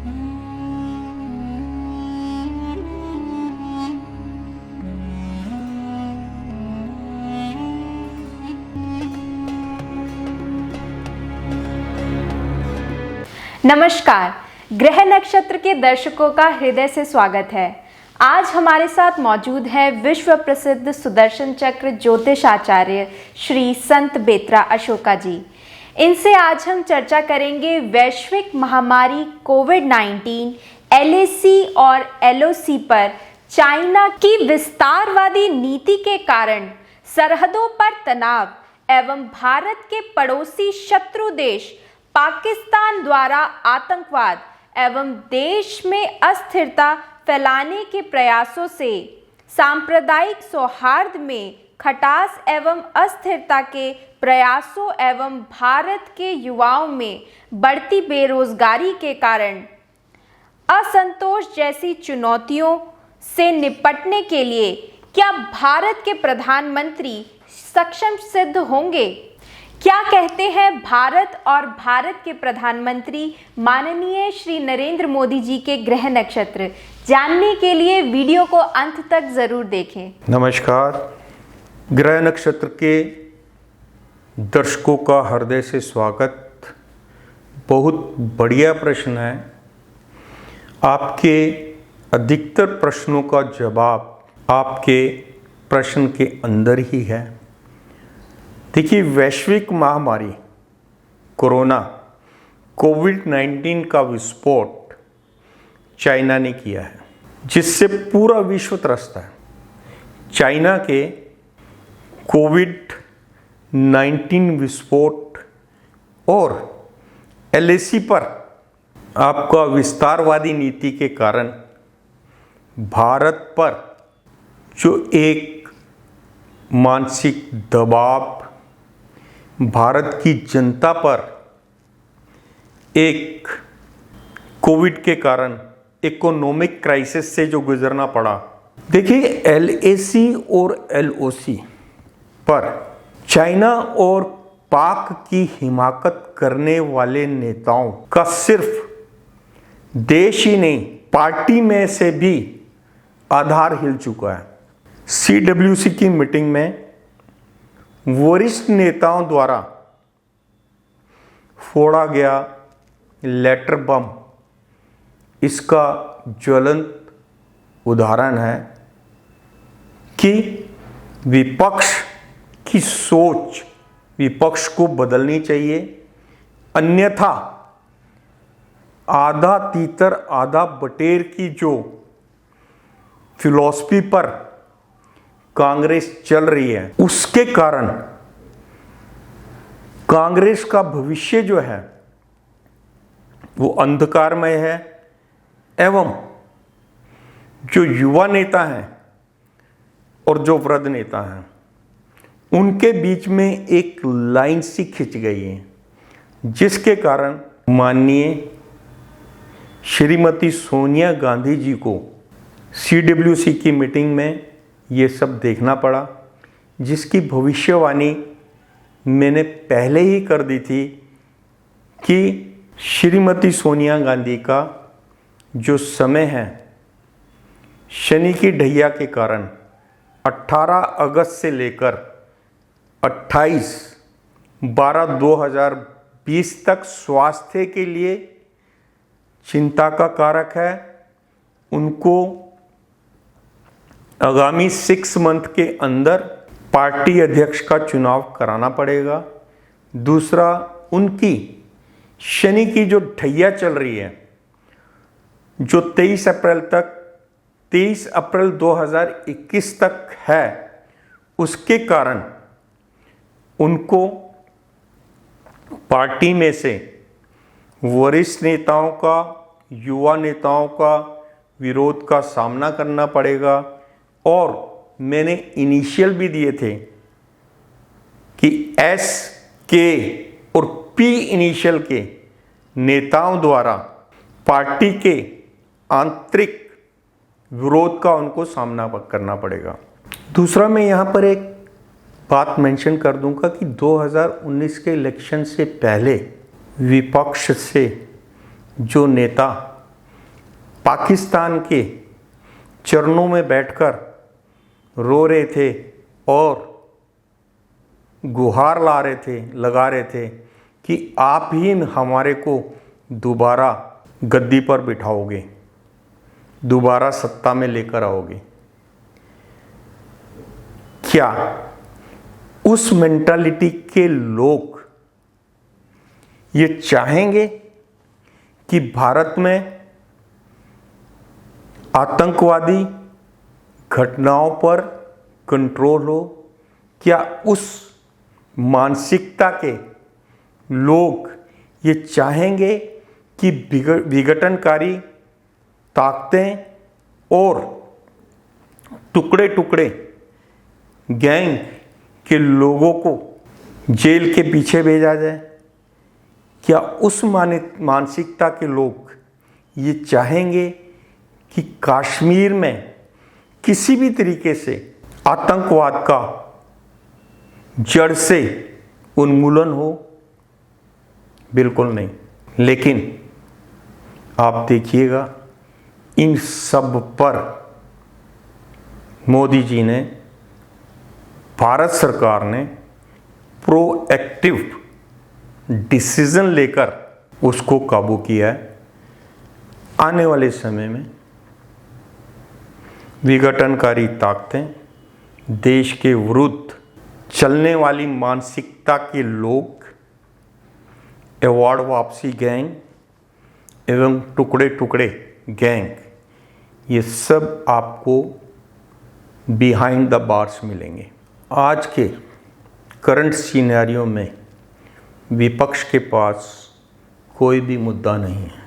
नमस्कार, ग्रह नक्षत्र के दर्शकों का हृदय से स्वागत है। आज हमारे साथ मौजूद है विश्व प्रसिद्ध सुदर्शन चक्र ज्योतिष आचार्य श्री संत बेत्रा अशोका जी। इनसे आज हम चर्चा करेंगे वैश्विक महामारी कोविड-19, LAC और LOC पर चाइना की विस्तारवादी नीति के कारण सरहदों पर तनाव एवं भारत के पड़ोसी शत्रु देश पाकिस्तान द्वारा आतंकवाद एवं देश में अस्थिरता फैलाने के प्रयासों से सांप्रदायिक सौहार्द में खटास एवं अस्थिरता के प्रयासों एवं भारत के युवाओं में बढ़ती बेरोजगारी के कारण असंतोष जैसी चुनौतियों से निपटने के लिए क्या भारत के प्रधानमंत्री सक्षम सिद्ध होंगे? क्या कहते हैं भारत और भारत के प्रधानमंत्री माननीय श्री नरेंद्र मोदी जी के ग्रह नक्षत्र? जानने के लिए वीडियो को अंत तक जरूर देखें। नमस्कार, ग्रह नक्षत्र के दर्शकों का हृदय से स्वागत। बहुत बढ़िया प्रश्न है। आपके अधिकतर प्रश्नों का जवाब आपके प्रश्न के अंदर ही है। देखिए, वैश्विक महामारी कोरोना कोविड-19 का विस्फोट चाइना ने किया है, जिससे पूरा विश्व त्रस्त है। चाइना के कोविड-19 विस्फोट और LAC पर आपका विस्तारवादी नीति के कारण भारत पर जो एक मानसिक दबाव, भारत की जनता पर एक कोविड के कारण इकोनॉमिक क्राइसिस से जो गुजरना पड़ा। देखिए, LAC और LOC पर चाइना और पाक की हिमाकत करने वाले नेताओं का सिर्फ देश ही नहीं, पार्टी में से भी आधार हिल चुका है। CWC की मीटिंग में वरिष्ठ नेताओं द्वारा फोड़ा गया लेटर बम इसका ज्वलंत उदाहरण है कि विपक्ष की सोच, विपक्ष को बदलनी चाहिए, अन्यथा आधा तीतर आधा बटेर की जो फिलॉसफी पर कांग्रेस चल रही है, उसके कारण कांग्रेस का भविष्य जो है वो अंधकारमय है। एवं जो युवा नेता हैं और जो वृद्ध नेता हैं, उनके बीच में एक लाइन सी खिंच गई है, जिसके कारण माननीय श्रीमती सोनिया गांधी जी को CWC की मीटिंग में ये सब देखना पड़ा, जिसकी भविष्यवाणी मैंने पहले ही कर दी थी कि श्रीमती सोनिया गांधी का जो समय है शनि की ढैया के कारण 18 अगस्त से लेकर 28/12/2020 तक स्वास्थ्य के लिए चिंता का कारक है। उनको आगामी 6 मंथ के अंदर पार्टी अध्यक्ष का चुनाव कराना पड़ेगा। दूसरा, उनकी शनि की जो ढैया चल रही है, जो 23 अप्रैल 2021 तक है, उसके कारण उनको पार्टी में से वरिष्ठ नेताओं का, युवा नेताओं का विरोध का सामना करना पड़ेगा। और मैंने इनिशियल भी दिए थे कि S, K और P इनिशियल के नेताओं द्वारा पार्टी के आंतरिक विरोध का उनको सामना करना पड़ेगा। दूसरा, मैं यहाँ पर एक बात मेंशन कर दूंगा कि 2019 के इलेक्शन से पहले विपक्ष से जो नेता पाकिस्तान के चरणों में बैठकर रो रहे थे और गुहार लगा रहे थे कि आप ही हमारे को दोबारा गद्दी पर बिठाओगे, दोबारा सत्ता में लेकर आओगे। क्या उस मेंटालिटी के लोग ये चाहेंगे कि भारत में आतंकवादी घटनाओं पर कंट्रोल हो? क्या उस मानसिकता के लोग ये चाहेंगे कि विघटनकारी ताकतें और टुकड़े टुकड़े गैंग के लोगों को जेल के पीछे भेजा जाए? क्या उस मानसिकता के लोग ये चाहेंगे कि कश्मीर में किसी भी तरीके से आतंकवाद का जड़ से उन्मूलन हो? बिल्कुल नहीं। लेकिन आप देखिएगा, इन सब पर मोदी जी ने, भारत सरकार ने प्रोएक्टिव डिसीजन लेकर उसको काबू किया है। आने वाले समय में विघटनकारी ताकतें, देश के विरुद्ध चलने वाली मानसिकता के लोग, अवार्ड वापसी गैंग एवं टुकड़े टुकड़े गैंग, ये सब आपको बिहाइंड द बार्स मिलेंगे। आज के करंट सिनेरियो में विपक्ष के पास कोई भी मुद्दा नहीं है,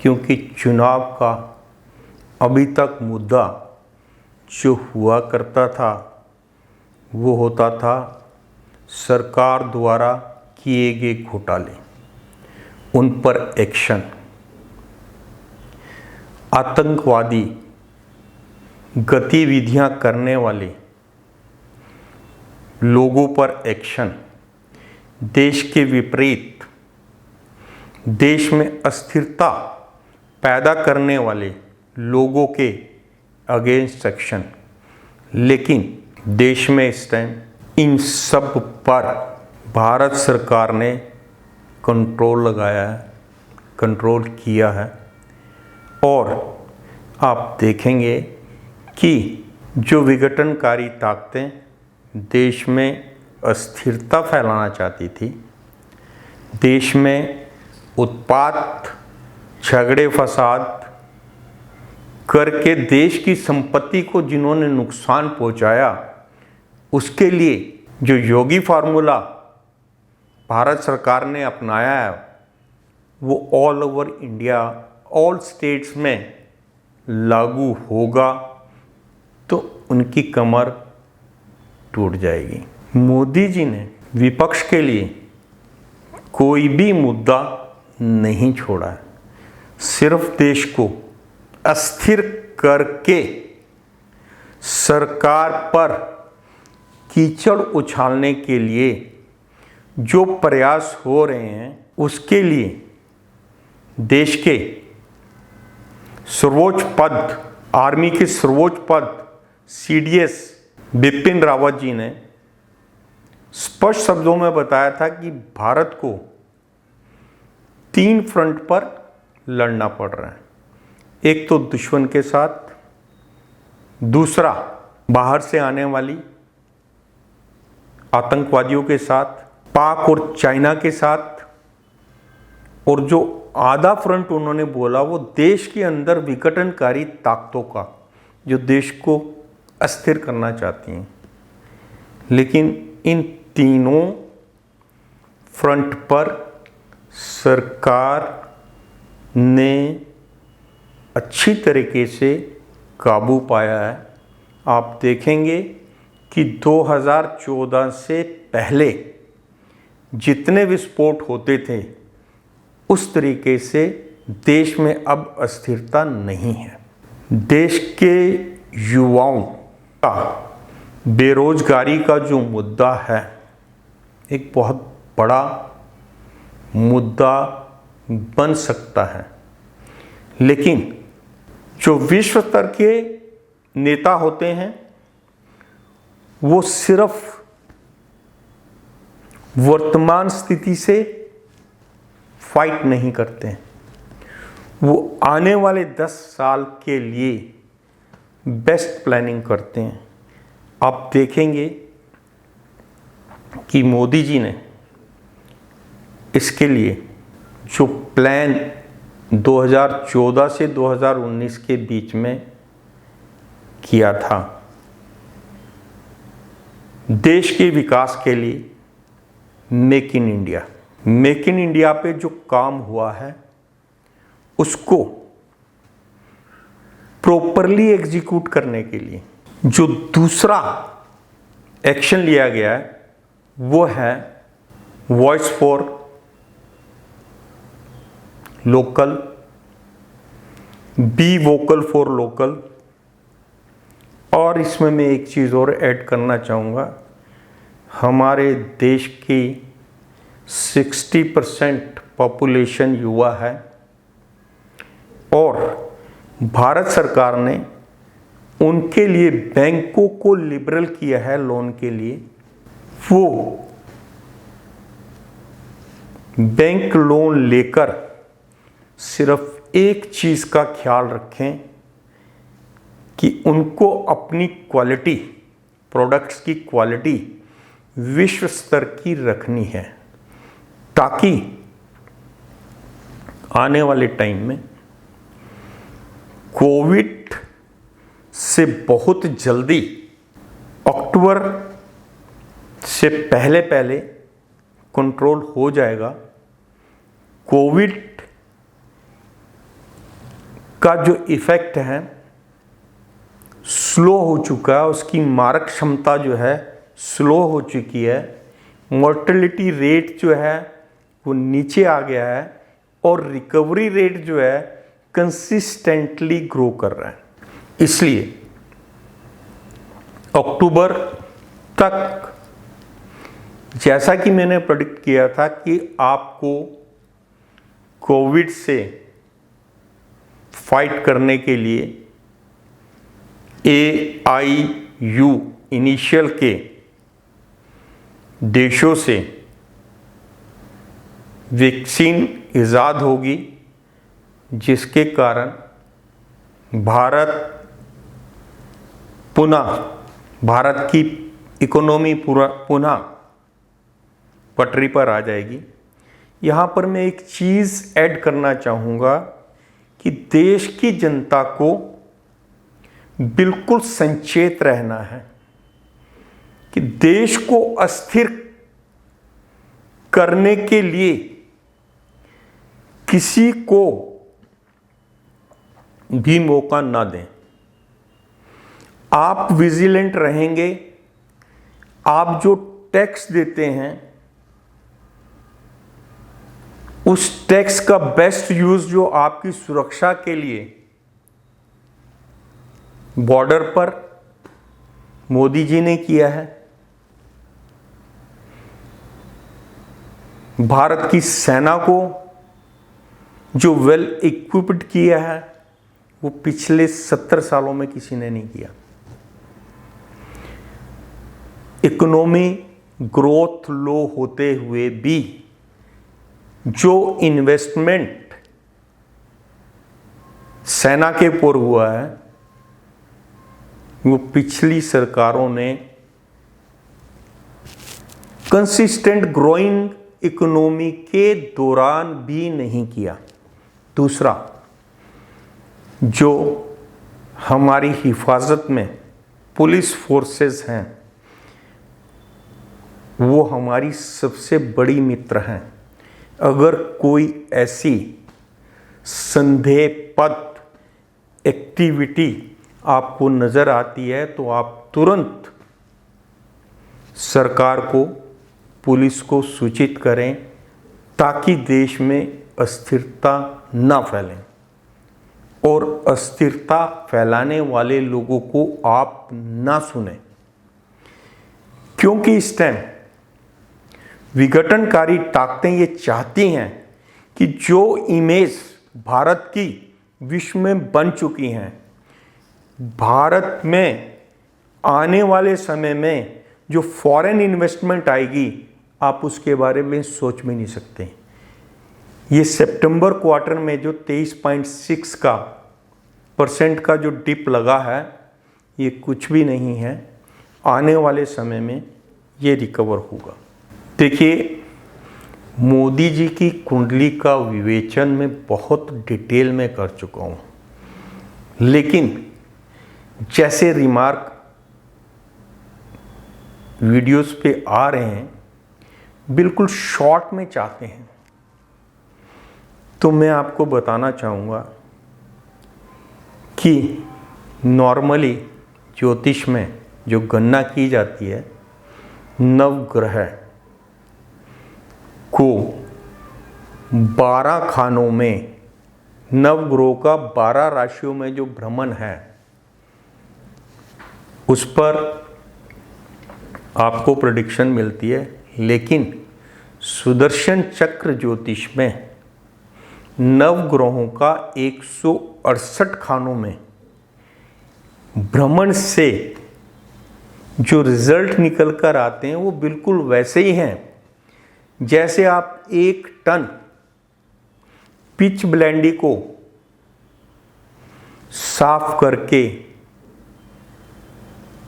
क्योंकि चुनाव का अभी तक मुद्दा जो हुआ करता था वो होता था सरकार द्वारा किए गए घोटाले, उन पर एक्शन, आतंकवादी गतिविधियां करने वाले लोगों पर एक्शन, देश के विपरीत, देश में अस्थिरता पैदा करने वाले लोगों के अगेंस्ट एक्शन। लेकिन देश में इस टाइम इन सब पर भारत सरकार ने कंट्रोल लगाया है, कंट्रोल किया है। और आप देखेंगे कि जो विघटनकारी ताकतें देश में अस्थिरता फैलाना चाहती थी, देश में उत्पात, झगड़े फसाद करके देश की संपत्ति को जिन्होंने नुकसान पहुंचाया, उसके लिए जो योगी फार्मूला भारत सरकार ने अपनाया है वो all over India, all states में लागू होगा तो उनकी कमर टूट जाएगी। मोदी जी ने विपक्ष के लिए कोई भी मुद्दा नहीं छोड़ा है, सिर्फ देश को अस्थिर करके सरकार पर कीचड़ उछालने के लिए जो प्रयास हो रहे हैं, उसके लिए देश के सर्वोच्च पद, आर्मी के सर्वोच्च पद CDS बिपिन रावत जी ने स्पष्ट शब्दों में बताया था कि भारत को 3 फ्रंट पर लड़ना पड़ रहा है। एक तो दुश्मन के साथ, दूसरा बाहर से आने वाली आतंकवादियों के साथ, पाक और चाइना के साथ, और जो आधा फ्रंट उन्होंने बोला वो देश के अंदर विघटनकारी ताकतों का, जो देश को अस्थिर करना चाहती हैं। लेकिन इन तीनों फ्रंट पर सरकार ने अच्छी तरीके से काबू पाया है। आप देखेंगे कि 2014 से पहले जितने विस्फोट होते थे उस तरीके से देश में अब अस्थिरता नहीं है। देश के युवाओं का बेरोजगारी का जो मुद्दा है, एक बहुत बड़ा मुद्दा बन सकता है, लेकिन जो विश्व स्तर के नेता होते हैं वो सिर्फ वर्तमान स्थिति से फाइट नहीं करते हैं, वो आने वाले 10 साल के लिए बेस्ट प्लानिंग करते हैं। आप देखेंगे कि मोदी जी ने इसके लिए जो प्लान 2014 से 2019 के बीच में किया था देश के विकास के लिए, मेक इन इंडिया पे जो काम हुआ है उसको प्रॉपरली एग्जीक्यूट करने के लिए जो दूसरा एक्शन लिया गया है वो है voice for local, be vocal for local. और इसमें मैं एक चीज़ और ऐड करना चाहूँगा, हमारे देश की 60% पॉपुलेशन युवा है और भारत सरकार ने उनके लिए बैंकों को लिबरल किया है लोन के लिए। वो बैंक लोन लेकर सिर्फ एक चीज़ का ख्याल रखें कि उनको अपनी क्वालिटी, प्रोडक्ट्स की क्वालिटी विश्व स्तर की रखनी है, ताकि आने वाले टाइम में कोविड से बहुत जल्दी अक्टूबर से पहले कंट्रोल हो जाएगा। कोविड का जो इफ़ेक्ट है स्लो हो चुका है, उसकी मारक क्षमता जो है स्लो हो चुकी है, मोर्टेलिटी रेट जो है वो नीचे आ गया है और रिकवरी रेट जो है कंसिस्टेंटली ग्रो कर रहा है। इसलिए अक्टूबर तक, जैसा कि मैंने प्रेडिक्ट किया था कि आपको कोविड से फाइट करने के लिए AIU इनिशियल के देशों से वैक्सीन ईजाद होगी, जिसके कारण भारत की इकोनॉमी पुनः पटरी पर आ जाएगी। यहाँ पर मैं एक चीज़ ऐड करना चाहूँगा कि देश की जनता को बिल्कुल सचेत रहना है कि देश को अस्थिर करने के लिए किसी को भी मौका ना दें। आप विजिलेंट रहेंगे, आप जो टैक्स देते हैं उस टैक्स का बेस्ट यूज जो आपकी सुरक्षा के लिए बॉर्डर पर मोदी जी ने किया है, भारत की सेना को जो वेल इक्विप्ड किया है वो पिछले 70 सालों में किसी ने नहीं किया। इकोनॉमी ग्रोथ लो होते हुए भी जो इन्वेस्टमेंट सेना के ऊपर हुआ है वो पिछली सरकारों ने कंसिस्टेंट ग्रोइंग इकोनॉमी के दौरान भी नहीं किया। दूसरा, जो हमारी हिफाजत में पुलिस फोर्सेस हैं वो हमारी सबसे बड़ी मित्र हैं। अगर कोई ऐसी संदेहपद एक्टिविटी आपको नज़र आती है तो आप तुरंत सरकार को, पुलिस को सूचित करें ताकि देश में अस्थिरता ना फैले और अस्थिरता फैलाने वाले लोगों को आप ना सुने, क्योंकि इस टाइम विघटनकारी ताकतें ये चाहती हैं कि जो इमेज भारत की विश्व में बन चुकी हैं। भारत में आने वाले समय में जो फॉरेन इन्वेस्टमेंट आएगी, आप उसके बारे में सोच भी नहीं सकते। ये सितंबर क्वार्टर में जो 23.6% का जो डिप लगा है, ये कुछ भी नहीं है। आने वाले समय में ये रिकवर होगा। देखिए, मोदी जी की कुंडली का विवेचन मैं बहुत डिटेल में कर चुका हूँ, लेकिन जैसे रिमार्क वीडियोस पे आ रहे हैं, बिल्कुल शॉर्ट में चाहते हैं, तो मैं आपको बताना चाहूँगा कि नॉर्मली ज्योतिष में जो गणना की जाती है, नवग्रह को 12 खानों में, नवग्रहों का 12 राशियों में जो भ्रमण है, उस पर आपको प्रेडिक्शन मिलती है। लेकिन सुदर्शन चक्र ज्योतिष में नवग्रहों का 168 खानों में भ्रमण से जो रिजल्ट निकल कर आते हैं, वो बिल्कुल वैसे ही हैं जैसे आप 1 टन पिच ब्लेंडी को साफ करके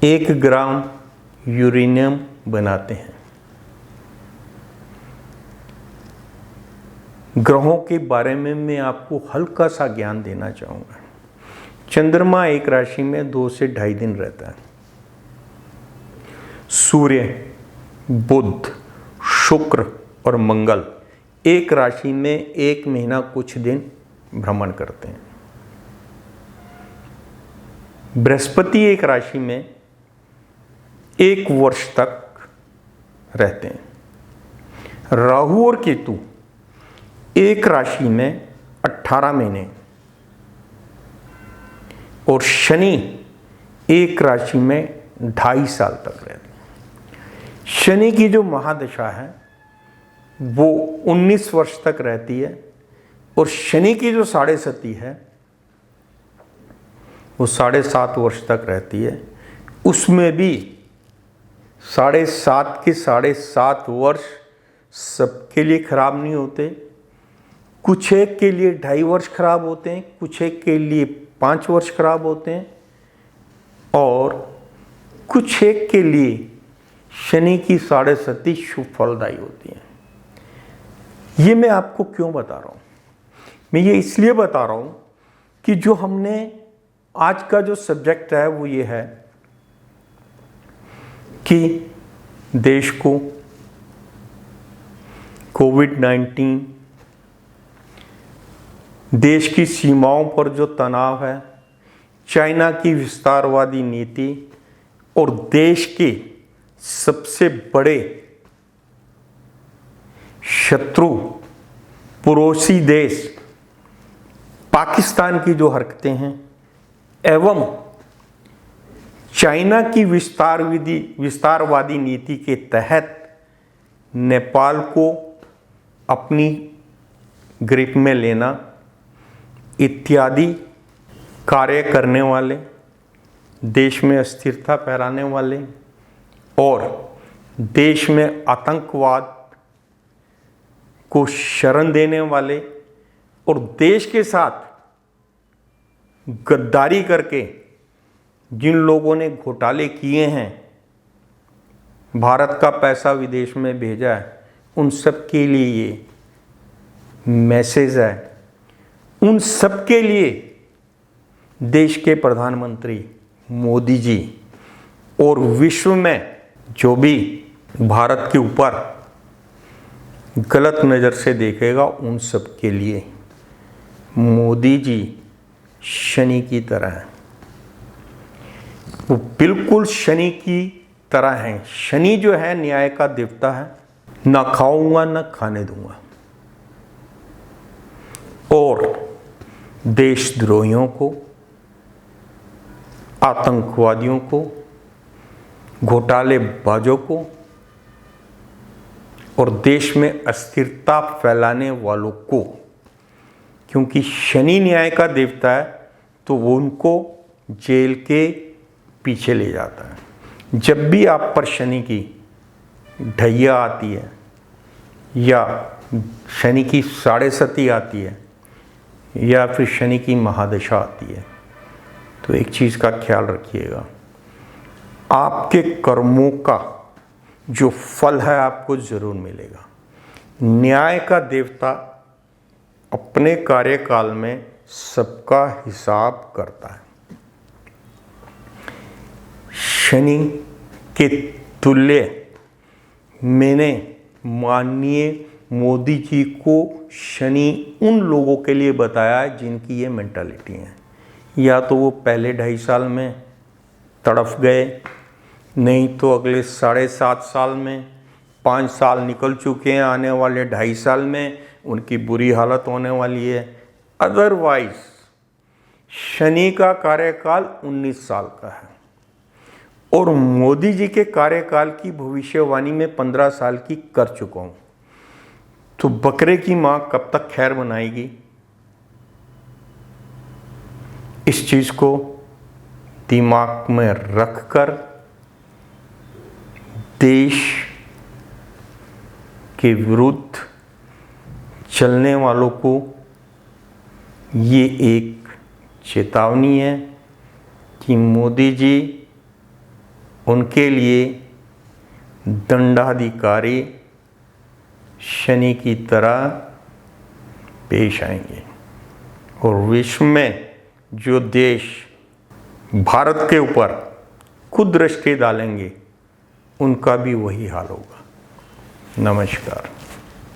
1 ग्राम यूरेनियम बनाते हैं। ग्रहों के बारे में मैं आपको हल्का सा ज्ञान देना चाहूँगा। चंद्रमा एक राशि में 2 से 2.5 दिन रहता है। सूर्य, बुध, शुक्र और मंगल एक राशि में 1 महीना कुछ दिन भ्रमण करते हैं। बृहस्पति एक राशि में 1 वर्ष तक रहते हैं। राहु और केतु एक राशि में 18 महीने, और शनि एक राशि में 2.5 साल तक रहते हैं। शनि की जो महादशा है वो 19 वर्ष तक रहती है, और शनि की जो 7.5 है वो 7.5 वर्ष तक रहती है। उसमें भी 7.5 के 7.5 वर्ष सबके लिए खराब नहीं होते। कुछ एक के लिए 2.5 वर्ष खराब होते हैं, कुछ एक के लिए 5 वर्ष खराब होते हैं, और कुछ एक के लिए शनि की 7.5 शुभ फलदायी होती है। ये मैं आपको क्यों बता रहा हूँ? मैं ये इसलिए बता रहा हूँ कि जो हमने आज का जो सब्जेक्ट है वो ये है कि देश को कोविड-19, देश की सीमाओं पर जो तनाव है, चाइना की विस्तारवादी नीति, और देश के सबसे बड़े शत्रु पड़ोसी देश पाकिस्तान की जो हरकतें हैं, एवं चाइना की विस्तारवादी नीति के तहत नेपाल को अपनी ग्रिप में लेना इत्यादि कार्य करने वाले, देश में अस्थिरता फैलाने वाले और देश में आतंकवाद को शरण देने वाले और देश के साथ गद्दारी करके जिन लोगों ने घोटाले किए हैं, भारत का पैसा विदेश में भेजा है, उन सब के लिए ये मैसेज है। उन सब के लिए देश के प्रधानमंत्री मोदी जी और विश्व में जो भी भारत के ऊपर गलत नज़र से देखेगा, उन सब के लिए मोदी जी शनि की तरह हैं। वो बिल्कुल शनि की तरह हैं। शनि जो है न्याय का देवता है, ना खाऊंगा ना खाने दूंगा, और देशद्रोहियों को, आतंकवादियों को, घोटालेबाजों को और देश में अस्थिरता फैलाने वालों को, क्योंकि शनि न्याय का देवता है, तो वो उनको जेल के पीछे ले जाता है। जब भी आप पर शनि की ढैया आती है या शनि की साढ़े सती आती है या फिर शनि की महादशा आती है, तो एक चीज़ का ख्याल रखिएगा, आपके कर्मों का जो फल है आपको ज़रूर मिलेगा। न्याय का देवता अपने कार्यकाल में सबका हिसाब करता है। शनि के तुल्य मैंने माननीय मोदी जी को शनि उन लोगों के लिए बताया है जिनकी ये मेंटालिटी है। या तो वो पहले 2.5 साल में तड़फ गए, नहीं तो अगले 7.5 साल में, 5 साल निकल चुके हैं, आने वाले 2.5 साल में उनकी बुरी हालत होने वाली है। अदरवाइज शनि का कार्यकाल 19 साल का है और मोदी जी के कार्यकाल की भविष्यवाणी में 15 साल की कर चुका हूँ। तो बकरे की माँ कब तक खैर मनाएगी? इस चीज़ को दिमाग में रखकर देश के विरुद्ध चलने वालों को ये एक चेतावनी है कि मोदी जी उनके लिए दंडाधिकारी शनि की तरह पेश आएंगे और विश्व में जो देश भारत के ऊपर कुदृष्टि डालेंगे उनका भी वही हाल होगा। नमस्कार।